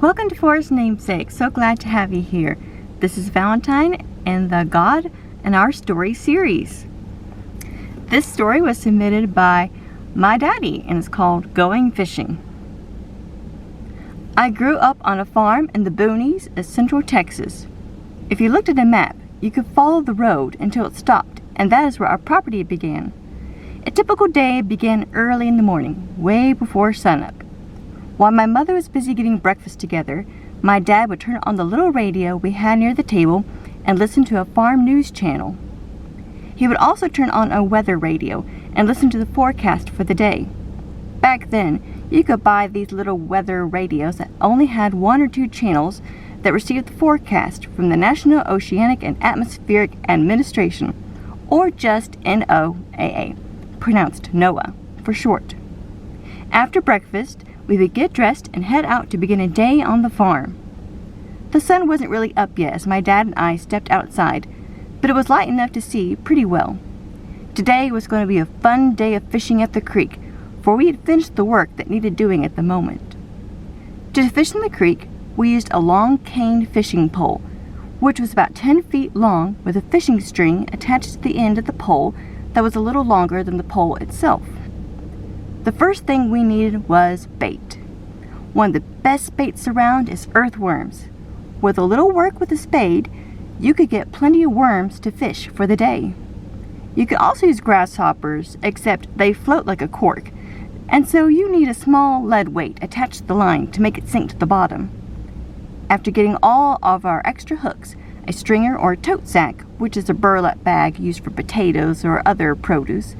Welcome to Forest Namesake. So glad to have you here. This is Valentine and the God and Our Story series. This story was submitted by my daddy and is called Going Fishing. I grew up on a farm in the boonies of central Texas. If you looked at a map, you could follow the road until it stopped, and that is where our property began. A typical day began early in the morning, way before sunup. While my mother was busy getting breakfast together, my dad would turn on the little radio we had near the table and listen to a farm news channel. He would also turn on a weather radio and listen to the forecast for the day. Back then, you could buy these little weather radios that only had 1 or 2 channels that received the forecast from the National Oceanic and Atmospheric Administration, or just NOAA, pronounced NOAA for short. After breakfast, we would get dressed and head out to begin a day on the farm. The sun wasn't really up yet as my dad and I stepped outside, but it was light enough to see pretty well. Today was going to be a fun day of fishing at the creek, for we had finished the work that needed doing at the moment. To fish in the creek, we used a long cane fishing pole, which was about 10 feet long with a fishing string attached to the end of the pole that was a little longer than the pole itself. The first thing we needed was bait. One of the best baits around is earthworms. With a little work with a spade, you could get plenty of worms to fish for the day. You could also use grasshoppers, except they float like a cork, and so you need a small lead weight attached to the line to make it sink to the bottom. After getting all of our extra hooks, a stringer or tote sack, which is a burlap bag used for potatoes or other produce,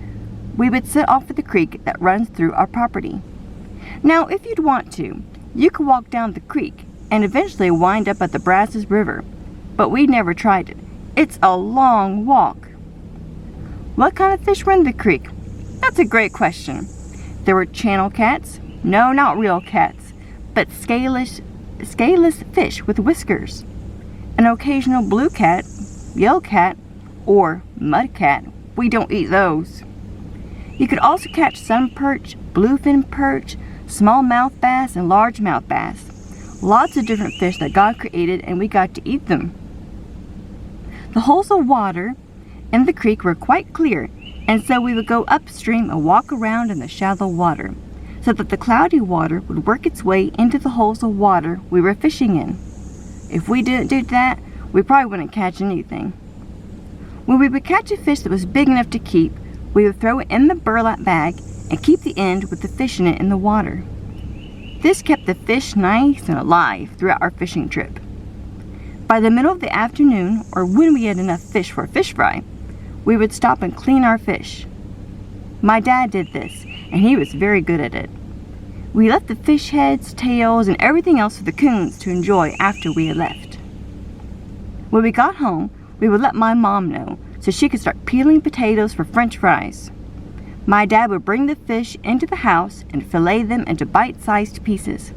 we would set off for the creek that runs through our property. Now, if you'd want to, you could walk down the creek and eventually wind up at the Brazos River, but we never tried it. It's a long walk. What kind of fish run the creek? That's a great question. There were channel cats, no, not real cats, but scaleless fish with whiskers, an occasional blue cat, yellow cat, or mud cat. We don't eat those. You could also catch sun perch, bluefin perch, smallmouth bass, and largemouth bass. Lots of different fish that God created, and we got to eat them. The holes of water in the creek were quite clear, and so we would go upstream and walk around in the shallow water, so that the cloudy water would work its way into the holes of water we were fishing in. If we didn't do that, we probably wouldn't catch anything. When we would catch a fish that was big enough to keep, we would throw it in the burlap bag and keep the end with the fish in it in the water. This kept the fish nice and alive throughout our fishing trip. By the middle of the afternoon, or when we had enough fish for a fish fry, we would stop and clean our fish. My dad did this, and he was very good at it. We left the fish heads, tails, and everything else for the coons to enjoy after we had left. When we got home, we would let my mom know so she could start peeling potatoes for French fries. My dad would bring the fish into the house and fillet them into bite-sized pieces.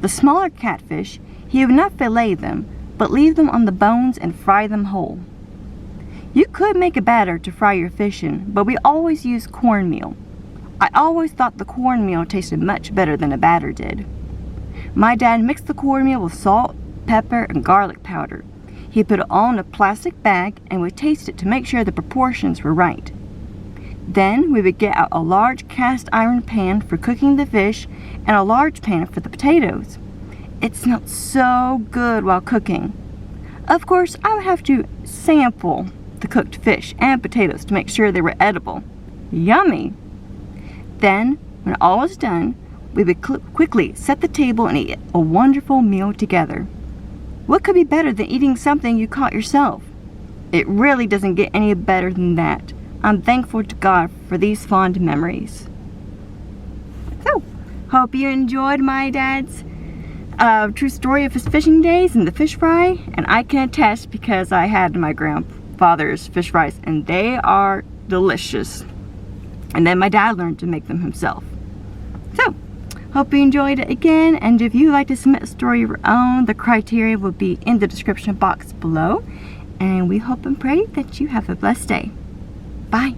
The smaller catfish, he would not fillet them, but leave them on the bones and fry them whole. You could make a batter to fry your fish in, but we always used cornmeal. I always thought the cornmeal tasted much better than a batter did. My dad mixed the cornmeal with salt, pepper, and garlic powder. He put it all in a plastic bag and would taste it to make sure the proportions were right. Then we would get out a large cast iron pan for cooking the fish and a large pan for the potatoes. It smelled so good while cooking. Of course, I would have to sample the cooked fish and potatoes to make sure they were edible. Yummy! Then, when all was done, we would quickly set the table and eat a wonderful meal together. What could be better than eating something you caught yourself? It really doesn't get any better than that. I'm thankful to God for these fond memories. So, hope you enjoyed my dad's true story of his fishing days and the fish fry. And I can attest because I had my grandfather's fish fries and they are delicious. And then my dad learned to make them himself. So, hope you enjoyed it again, and if you'd like to submit a story of your own, the criteria will be in the description box below. And we hope and pray that you have a blessed day. Bye.